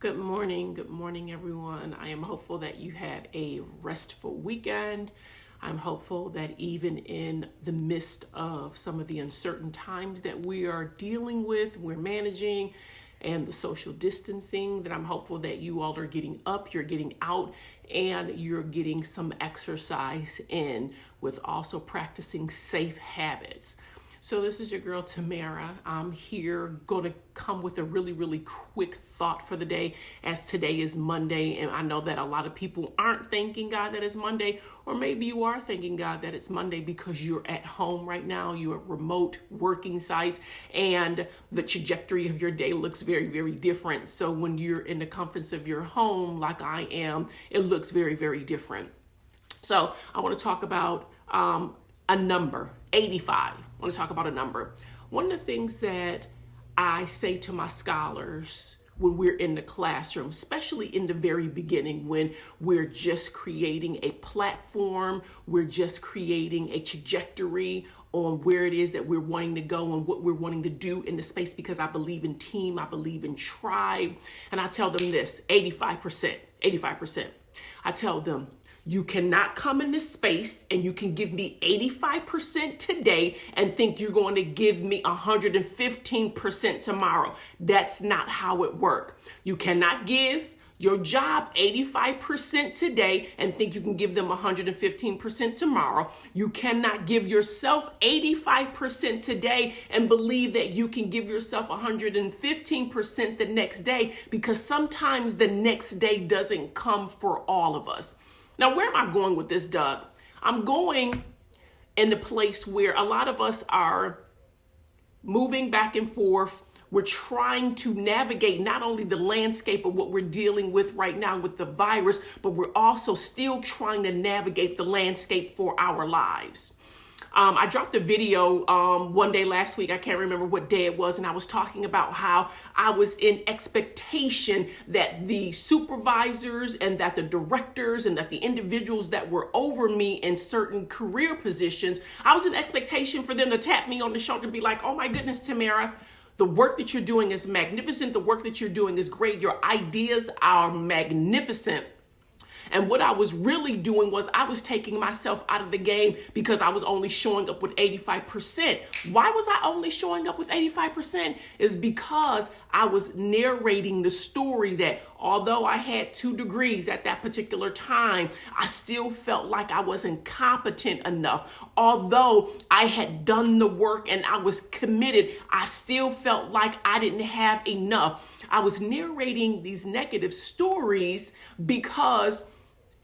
Good morning, everyone. I am hopeful that you had a restful weekend. I'm hopeful that even in the midst of some of the uncertain times that we are dealing with, we're managing, and the social distancing, that I'm hopeful that you all are getting up, you're getting out, and you're getting some exercise in with also practicing safe habits. So this is your girl Tamara. I'm here going to come with a really quick thought for the day, as today is Monday, and I know that a lot of people aren't thanking God that it's Monday, or maybe you are thanking God that it's Monday because you're at home right now, you're at remote working sites, and the trajectory of your day looks very different. So when you're in the comforts of your home, like I am, it looks very different. So I want to talk about a number, 85. I want to talk about a number. One of the things that I say to my scholars when we're in the classroom, especially in the very beginning, when we're just creating a platform, we're just creating a trajectory on where it is that we're wanting to go and what we're wanting to do in the space, because I believe in team, I believe in tribe. And I tell them this, 85%. I tell them, you cannot come in this space and you can give me 85% today and think you're going to give me 115% tomorrow. That's not how it works. You cannot give your job 85% today and think you can give them 115% tomorrow. You cannot give yourself 85% today and believe that you can give yourself 115% the next day, because sometimes the next day doesn't come for all of us. Now, where am I going with this, Doug? I'm going in the place where a lot of us are moving back and forth. We're trying to navigate not only the landscape of what we're dealing with right now with the virus, but we're also still trying to navigate the landscape for our lives. I dropped a video one day last week. I can't remember what day it was. And I was talking about how I was in expectation that the supervisors and that the directors and that the individuals that were over me in certain career positions, I was in expectation for them to tap me on the shoulder and be like, oh my goodness, Tamara, the work that you're doing is magnificent. The work that you're doing is great. Your ideas are magnificent. And what I was really doing was I was taking myself out of the game because I was only showing up with 85%. Why was I only showing up with 85%? Is because I was narrating the story that although I had 2 degrees at that particular time, I still felt like I wasn't competent enough. Although I had done the work and I was committed, I still felt like I didn't have enough. I was narrating these negative stories because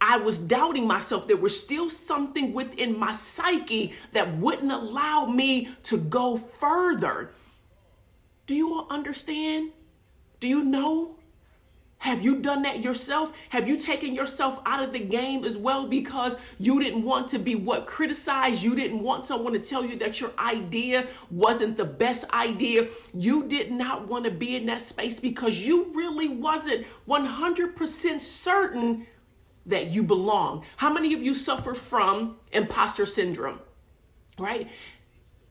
I was doubting myself. There was still something within my psyche that wouldn't allow me to go further. Do you all understand? Do you know? Have you done that yourself? Have you taken yourself out of the game as well because you didn't want to be criticized? You didn't want someone to tell you that your idea wasn't the best idea. You did not want to be in that space because you really wasn't 100% certain that you belong. How many of you suffer from imposter syndrome? Right?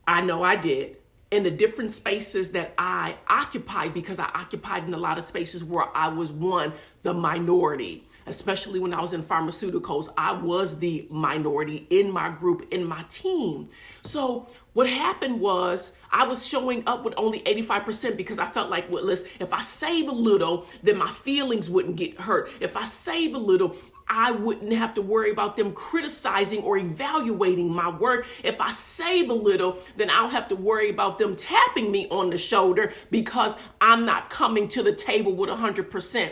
I know I did. In the different spaces that I occupied, because I occupied in a lot of spaces where I was the minority, especially when I was in pharmaceuticals, I was the minority in my group, in my team. So what happened was I was showing up with only 85% because I felt like, well, listen, if I save a little, then my feelings wouldn't get hurt. If I save a little, I wouldn't have to worry about them criticizing or evaluating my work. If I save a little, then I'll have to worry about them tapping me on the shoulder because I'm not coming to the table with 100%.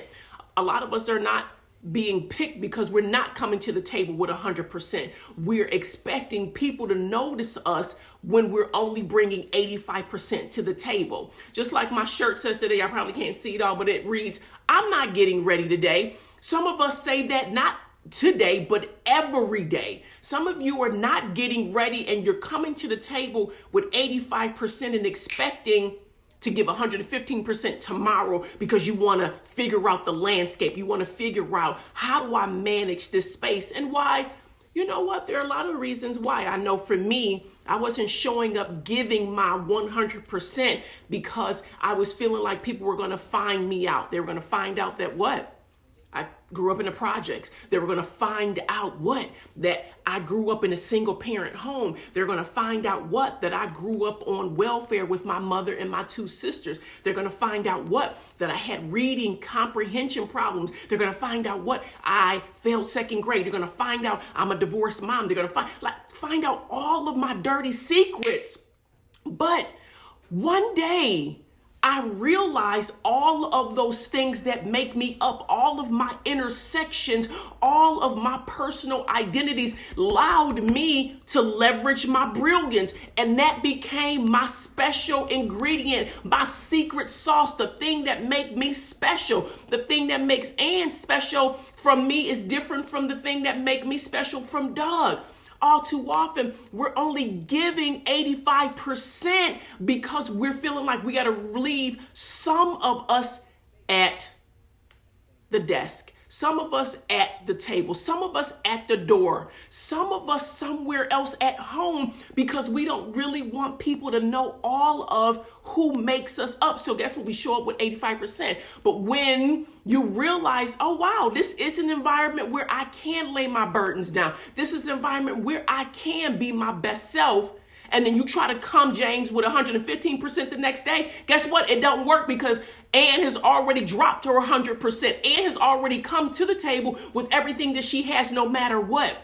A lot of us are not being picked because we're not coming to the table with 100%. We're expecting people to notice us when we're only bringing 85% to the table. Just like my shirt says today, I probably can't see it all, but it reads, I'm not getting ready today. Some of us say that not today, but every day. Some of you are not getting ready and you're coming to the table with 85% and expecting to give 115% tomorrow because you want to figure out the landscape. You want to figure out, how do I manage this space? And why? You know what? There are a lot of reasons why. I know for me, I wasn't showing up giving my 100% because I was feeling like people were going to find me out. They were going to find out that what? I grew up in the projects. They were going to find out what? That I grew up in a single parent home. They're going to find out what? That I grew up on welfare with my mother and my two sisters. They're going to find out what? That I had reading comprehension problems. They're going to find out what? I failed second grade. They're going to find out I'm a divorced mom. They're going to find out all of my dirty secrets. But one day, I realize all of those things that make me up, all of my intersections, all of my personal identities allowed me to leverage my brilliance. And that became my special ingredient, my secret sauce, the thing that make me special. The thing that makes Ann special from me is different from the thing that make me special from Doug. All too often, we're only giving 85% because we're feeling like we got to leave some of us at the desk, some of us at the table, some of us at the door, some of us somewhere else at home because we don't really want people to know all of who makes us up. So guess what? We show up with 85%. But when you realize, oh, wow, this is an environment where I can lay my burdens down. This is an environment where I can be my best self. And then you try to come, James, with 115% the next day. Guess what? It don't work because Ann has already dropped her 100%. Ann has already come to the table with everything that she has, no matter what.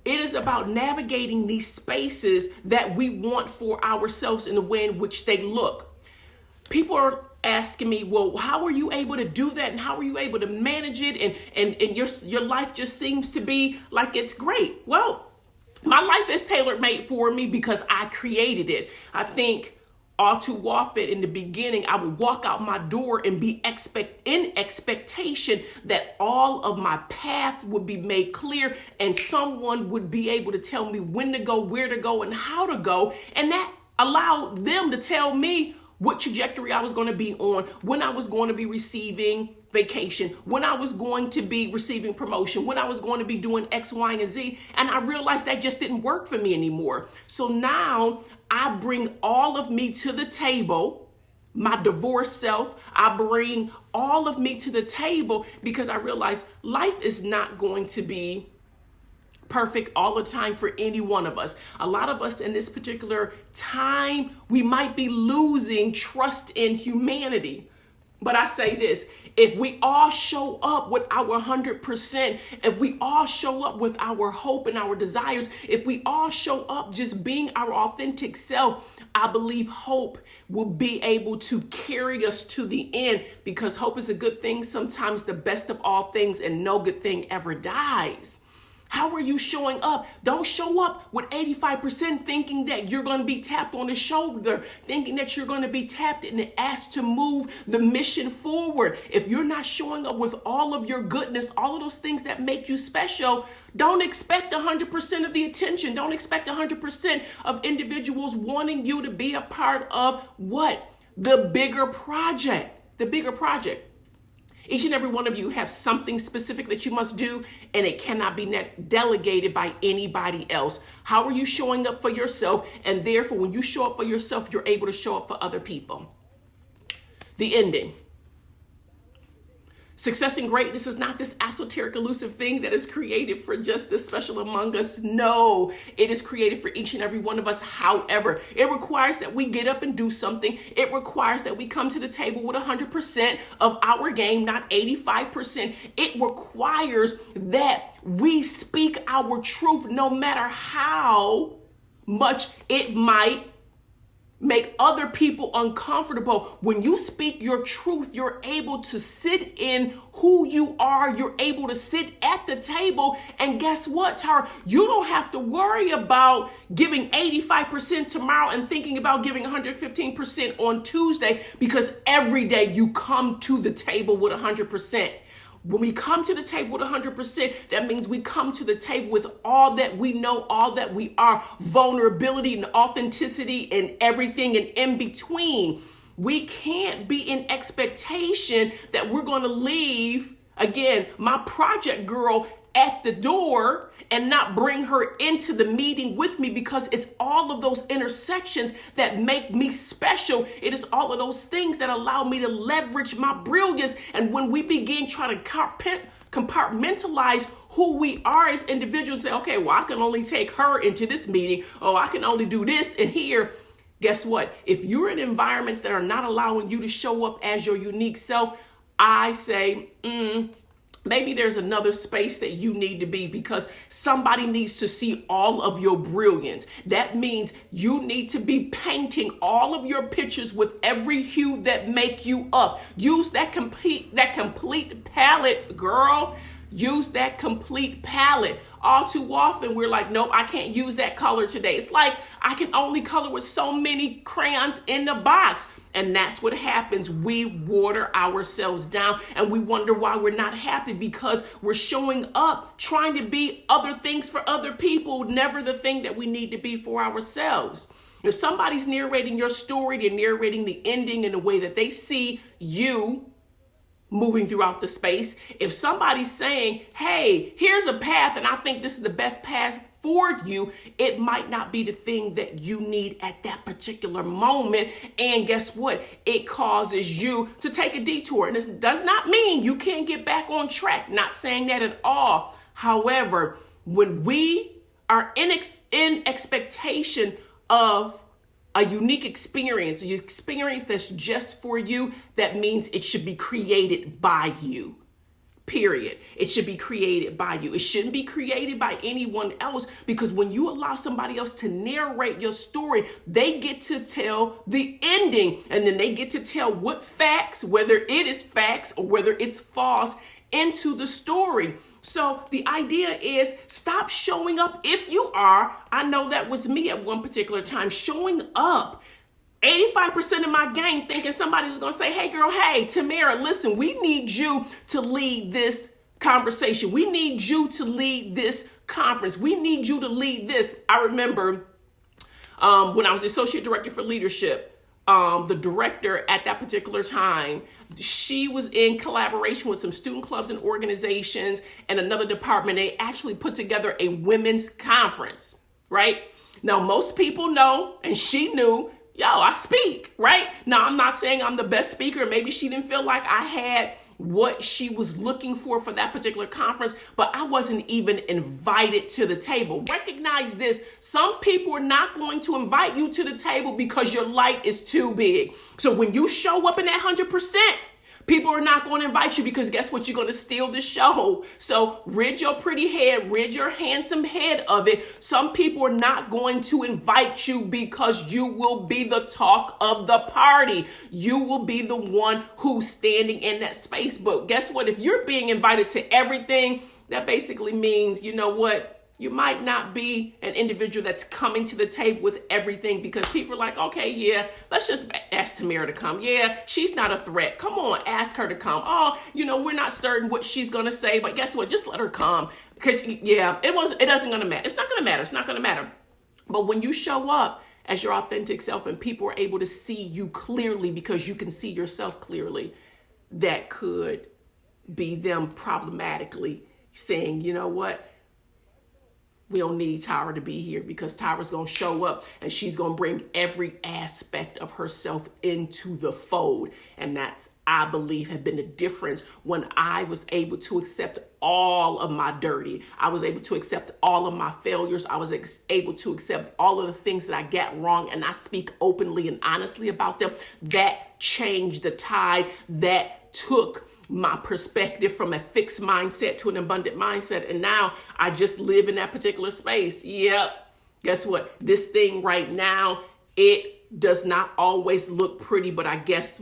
It is about navigating these spaces that we want for ourselves in the way in which they look. People are asking me, well, how are you able to do that? And how are you able to manage it? And your life just seems to be like it's great. Well, my life is tailor-made for me because I created it. I think all too often in the beginning, I would walk out my door and be in expectation that all of my path would be made clear and someone would be able to tell me when to go, where to go, and how to go. And that allowed them to tell me what trajectory I was going to be on, when I was going to be receiving vacation, when I was going to be receiving promotion, when I was going to be doing X, Y, and Z. And I realized that just didn't work for me anymore. So now I bring all of me to the table, my divorced self. I bring all of me to the table because I realize life is not going to be perfect all the time for any one of us. A lot of us in this particular time, we might be losing trust in humanity. But I say this, if we all show up with our 100%, if we all show up with our hope and our desires, if we all show up just being our authentic self, I believe hope will be able to carry us to the end because hope is a good thing, sometimes the best of all things, and no good thing ever dies. How are you showing up? Don't show up with 85% thinking that you're going to be tapped on the shoulder, thinking that you're going to be tapped and asked to move the mission forward. If you're not showing up with all of your goodness, all of those things that make you special, don't expect 100% of the attention. Don't expect 100% of individuals wanting you to be a part of what? The bigger project. The bigger project. Each and every one of you have something specific that you must do, and it cannot be delegated by anybody else. How are you showing up for yourself? And therefore, when you show up for yourself, you're able to show up for other people. The ending. Success and greatness is not this esoteric, elusive thing that is created for just the special among us. No, it is created for each and every one of us. However, it requires that we get up and do something. It requires that we come to the table with 100% of our game, not 85%. It requires that we speak our truth no matter how much it might make other people uncomfortable. When you speak your truth, you're able to sit in who you are. You're able to sit at the table. And guess what, Tara? You don't have to worry about giving 85% tomorrow and thinking about giving 115% on Tuesday, because every day you come to the table with 100%. When we come to the table with 100%, that means we come to the table with all that we know, all that we are, vulnerability and authenticity and everything and in between. We can't be in expectation that we're going to leave again, my project girl at the door and not bring her into the meeting with me, because it's all of those intersections that make me special. It is all of those things that allow me to leverage my brilliance. And when we begin trying to compartmentalize who we are as individuals, say, okay, well, I can only take her into this meeting. Oh, I can only do this and here. Guess what? If you're in environments that are not allowing you to show up as your unique self, I say, maybe there's another space that you need to be, because somebody needs to see all of your brilliance. That means you need to be painting all of your pictures with every hue that make you up. Use that complete palette, girl. Use that complete palette. All too often, we're like, nope, I can't use that color today. It's like I can only color with so many crayons in the box. And that's what happens. We water ourselves down and we wonder why we're not happy, because we're showing up trying to be other things for other people, never the thing that we need to be for ourselves. If somebody's narrating your story, they're narrating the ending in a way that they see you moving throughout the space. If somebody's saying, hey, here's a path and I think this is the best path for you, it might not be the thing that you need at that particular moment. And guess what? It causes you to take a detour. And this does not mean you can't get back on track. Not saying that at all. However, when we are in expectation of a unique experience, an experience that's just for you, that means it should be created by you. Period. It should be created by you. It shouldn't be created by anyone else, because when you allow somebody else to narrate your story, they get to tell the ending, and then they get to tell what facts, whether it is facts or whether it's false, into the story. So the idea is, stop showing up. If you are, I know that was me at one particular time, showing up 85% of my gang thinking somebody was going to say, hey girl, hey, Tamara, listen, we need you to lead this conversation. We need you to lead this conference. We need you to lead this. I remember when I was the associate director for leadership, the director at that particular time, she was in collaboration with some student clubs and organizations and another department. They actually put together a women's conference, right? Now, most people know, and she knew, I speak, right? Now, I'm not saying I'm the best speaker. Maybe she didn't feel like I had what she was looking for that particular conference, but I wasn't even invited to the table. Recognize this. Some people are not going to invite you to the table because your light is too big. So when you show up in that 100%, people are not going to invite you, because guess what? You're going to steal the show. So rid your pretty head, rid your handsome head of it. Some people are not going to invite you because you will be the talk of the party. You will be the one who's standing in that space. But guess what? If you're being invited to everything, that basically means, you know what? You might not be an individual that's coming to the table with everything, because people are like, okay, yeah, let's just ask Tamara to come. Yeah, she's not a threat. Come on, ask her to come. Oh, we're not certain what she's going to say, but guess what? Just let her come. Because, yeah, it doesn't going to matter. It's not going to matter. It's not going to matter. But when you show up as your authentic self and people are able to see you clearly because you can see yourself clearly, that could be them problematically saying, you know what? We don't need Tyra to be here, because Tyra's going to show up and she's going to bring every aspect of herself into the fold. And that's, I believe, had been the difference when I was able to accept all of my dirty. I was able to accept all of my failures. I was able to accept all of the things that I got wrong, and I speak openly and honestly about them. That changed the tide. That took my perspective from a fixed mindset to an abundant mindset. And now I just live in that particular space. Yep. Guess what? This thing right now, it does not always look pretty, but guess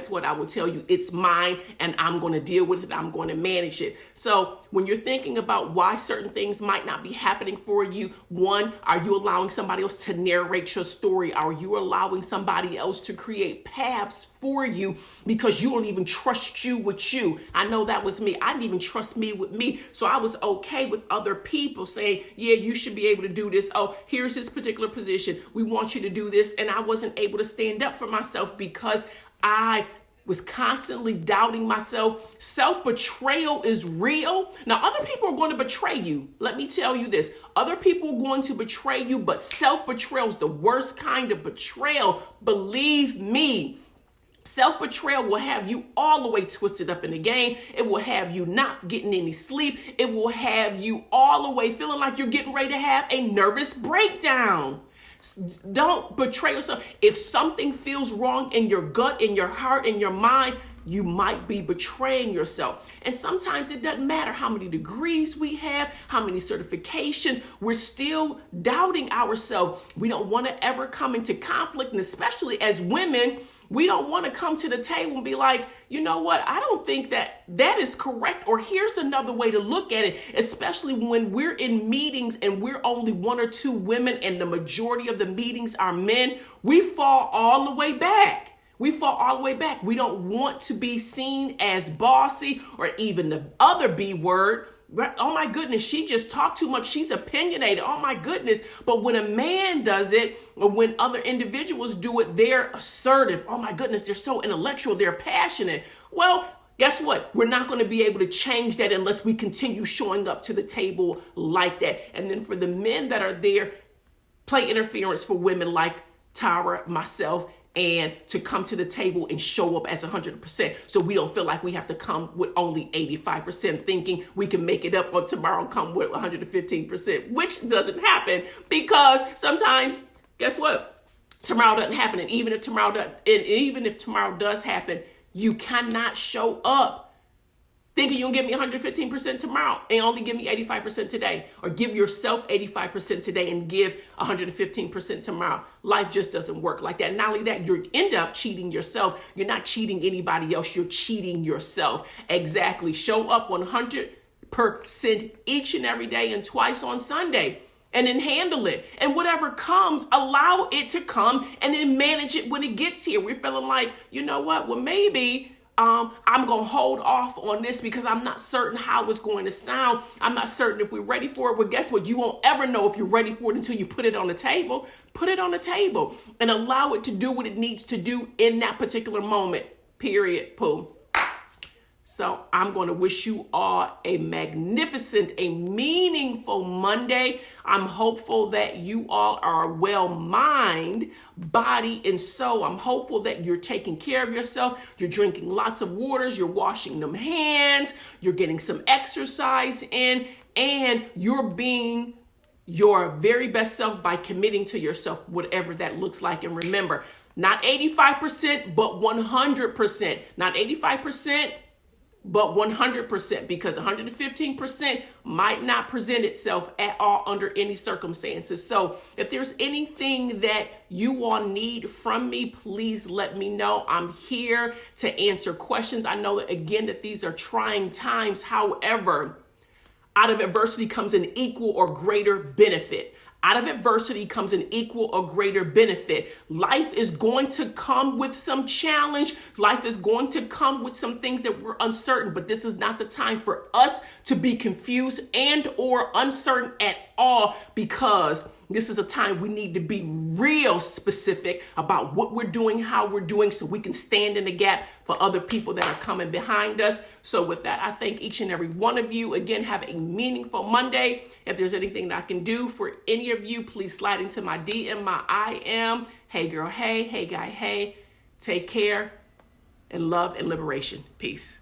what? I will tell you, it's mine, and I'm going to deal with it. I'm going to manage it. So when you're thinking about why certain things might not be happening for you, one, are you allowing somebody else to narrate your story? Are you allowing somebody else to create paths for you because you don't even trust you with you? I know that was me. I didn't even trust me with me. So I was okay with other people saying, yeah, you should be able to do this. Oh, here's this particular position. We want you to do this. And I wasn't able to stand up for myself because I was constantly doubting myself. Self-betrayal is real. Now, other people are going to betray you. Let me tell you this. Other people are going to betray you, but self-betrayal is the worst kind of betrayal. Believe me. Self-betrayal will have you all the way twisted up in the game. It will have you not getting any sleep. It will have you all the way feeling like you're getting ready to have a nervous breakdown. Don't betray yourself. If something feels wrong in your gut, in your heart, in your mind, you might be betraying yourself. And sometimes it doesn't matter how many degrees we have, how many certifications, we're still doubting ourselves. We don't want to ever come into conflict, and especially as women, we don't want to come to the table and be like, you know what? I don't think that is correct. Or here's another way to look at it, especially when we're in meetings and we're only one or two women and the majority of the meetings are men. We fall all the way back. We fall all the way back. We don't want to be seen as bossy or even the other B word. Oh my goodness, she just talked too much. She's opinionated. Oh my goodness. But when a man does it, or when other individuals do it, they're assertive. Oh my goodness, they're so intellectual. They're passionate. Well, guess what? We're not going to be able to change that unless we continue showing up to the table like that. And then for the men that are there, play interference for women like Tara, myself, and to come to the table and show up as 100%. So we don't feel like we have to come with only 85% thinking we can make it up on tomorrow and come with 115%, which doesn't happen because sometimes, guess what? Tomorrow doesn't happen. And even if tomorrow does happen, you cannot show up thinking you'll give me 115% tomorrow and only give me 85% today, or give yourself 85% today and give 115% tomorrow. Life just doesn't work like that. Not only that, you end up cheating yourself. You're not cheating anybody else. You're cheating yourself. Exactly. Show up 100% each and every day and twice on Sunday. And then handle it. And whatever comes, allow it to come and then manage it when it gets here. We're feeling like, you know what? Well, maybe I'm going to hold off on this because I'm not certain how it's going to sound. I'm not certain if we're ready for it. Well, guess what? You won't ever know if you're ready for it until you put it on the table. Put it on the table and allow it to do what it needs to do in that particular moment. Period. Pooh. So I'm going to wish you all a magnificent, a meaningful Monday. I'm hopeful that you all are well mind, body, and soul. I'm hopeful that you're taking care of yourself. You're drinking lots of waters. You're washing them hands. You're getting some exercise in, and you're being your very best self by committing to yourself, whatever that looks like. And remember, not 85%, but 100%. Not 85%. But 100%, because 115% might not present itself at all under any circumstances. So if there's anything that you all need from me, please let me know. I'm here to answer questions. I know that, again, that these are trying times. However, out of adversity comes an equal or greater benefit. Out of adversity comes an equal or greater benefit. Life is going to come with some challenge. Life is going to come with some things that we're uncertain, but this is not the time for us to be confused and or uncertain at all, because this is a time we need to be real specific about what we're doing, how we're doing, so we can stand in the gap for other people that are coming behind us. So with that, I thank each and every one of you. Again, have a meaningful Monday. If there's anything that I can do for any of you, please slide into my DM, my IM. Hey girl, hey guy, hey. Take care, and love and liberation. Peace.